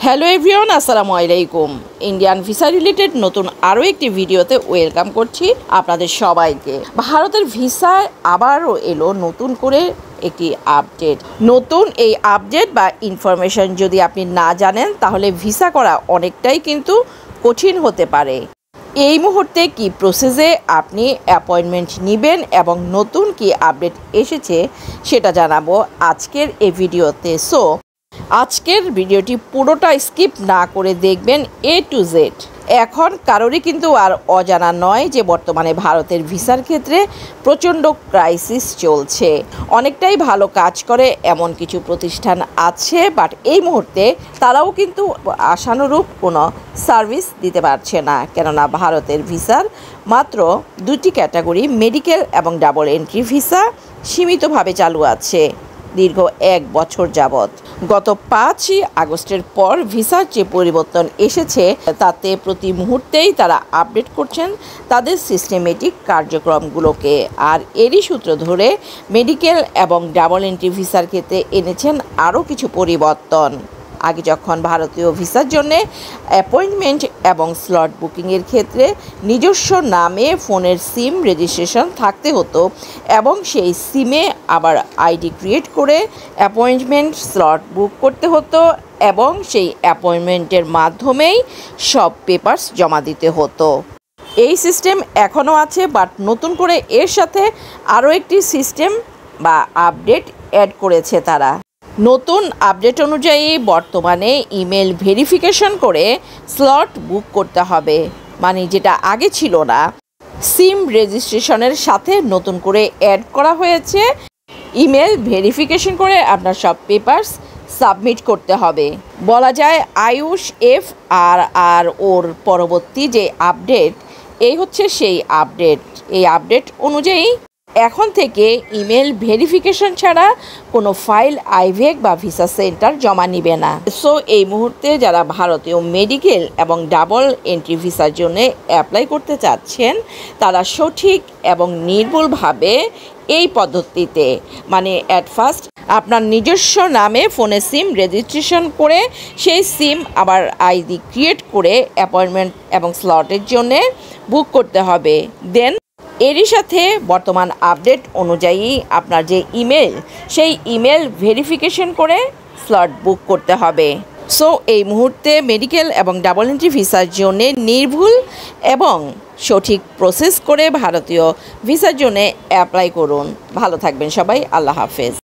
Hello everyone, আসসালামু আলাইকুম। Indian visa related নতুন আরও একটি ভিডিওতে ওয়েলকাম করছি আপনাদের সবাইকে। ভারতের ভিসায় আবারও এলো নতুন করে একটি আপডেট। নতুন এই আপডেট বা ইনফরমেশন যদি আপনি না জানেন তাহলে ভিসা করা অনেকটাই কিন্তু কঠিন হতে পারে। এই মুহূর্তে কি প্রসেসে আপনি অ্যাপয়েন্টমেন্ট নেবেন এবং নতুন কি আপডেট এসেছে সেটা জানাবো আজকের এই ভিডিওতে। সো আজকের ভিডিওটি পুরোটা স্কিপ না করে দেখবেন এ টু জেড। এখন কারোরই কিন্তু আর অজানা নয় যে বর্তমানে ভারতের ভিসার ক্ষেত্রে প্রচণ্ড ক্রাইসিস চলছে। অনেকটাই ভালো কাজ করে এমন কিছু প্রতিষ্ঠান আছে, বাট এই মুহূর্তে তারাও কিন্তু আশানুরূপ কোনো সার্ভিস দিতে পারছে না, কেননা ভারতের ভিসার মাত্র দুটি ক্যাটাগরি, মেডিকেল এবং ডাবল এন্ট্রি ভিসা সীমিতভাবে চালু আছে দীর্ঘ 1 বছর যাবৎ। গত 5ই আগস্টের পর ভিসার যে পরিবর্তন এসেছে তাতে প্রতি মুহূর্তেই তারা আপডেট করছেন তাদের সিস্টেমেটিক কার্যক্রমগুলোকে। আর এরই সূত্র ধরে মেডিকেল এবং ডাবল এন্ট্রি ভিসার ক্ষেত্রে এনেছেন আরও কিছু পরিবর্তন। আগে যখন ভারতীয় ভিসার জন্যে অ্যাপয়েন্টমেন্ট এবং স্লট বুকিংয়ের ক্ষেত্রে নিজস্ব নামে ফোনের সিম রেজিস্ট্রেশন থাকতে হতো এবং সেই সিমে আবার আইডি ক্রিয়েট করে অ্যাপয়েন্টমেন্ট স্লট বুক করতে হতো এবং সেই অ্যাপয়েন্টমেন্টের মাধ্যমেই সব পেপারস জমা দিতে হতো। এই সিস্টেম এখনও আছে, বাট নতুন করে এর সাথে আরও একটি সিস্টেম বা আপডেট অ্যাড করেছে তারা। নতুন আপডেট অনুযায়ী বর্তমানে ইমেল ভেরিফিকেশন করে স্লট বুক করতে হবে, মানে যেটা আগে ছিল না। সিম রেজিস্ট্রেশনের সাথে নতুন করে অ্যাড করা হয়েছে ইমেল ভেরিফিকেশন করে আপনার সব পেপারস সাবমিট করতে হবে। বলা যায় আয়ুষ এফ আর ওর পরবর্তী যে আপডেট, এই হচ্ছে সেই আপডেট। এই আপডেট অনুযায়ী এখন থেকে ইমেল ভেরিফিকেশন ছাড়া কোনো ফাইল আইভেক বা ভিসা সেন্টার জমা নিবে না। সো এই মুহূর্তে যারা ভারতীয় মেডিকেল এবং ডাবল এন্ট্রি ভিসার জন্য অ্যাপ্লাই করতে চাচ্ছেন তারা সঠিক এবং নির্ভুলভাবে এই পদ্ধতিতে, মানে অ্যাট ফার্স্ট আপনার নিজস্ব নামে ফোনে সিম রেজিস্ট্রেশন করে সেই সিম আবার আইডি ক্রিয়েট করে অ্যাপয়েন্টমেন্ট এবং স্লটের জন্যে বুক করতে হবে। দেন এরই সাথে বর্তমান আপডেট অনুযায়ী আপনার যে ইমেল, সেই ইমেল ভেরিফিকেশন করে স্লট বুক করতে হবে। সো এই মুহূর্তে মেডিকেল এবং ডাবল এন্ট্রি ভিসার জন্য নির্ভুল এবং সঠিক প্রসেস করে ভারতীয় ভিসার জন্য অ্যাপ্লাই করুন। ভালো থাকবেন সবাই, আল্লাহ হাফেজ।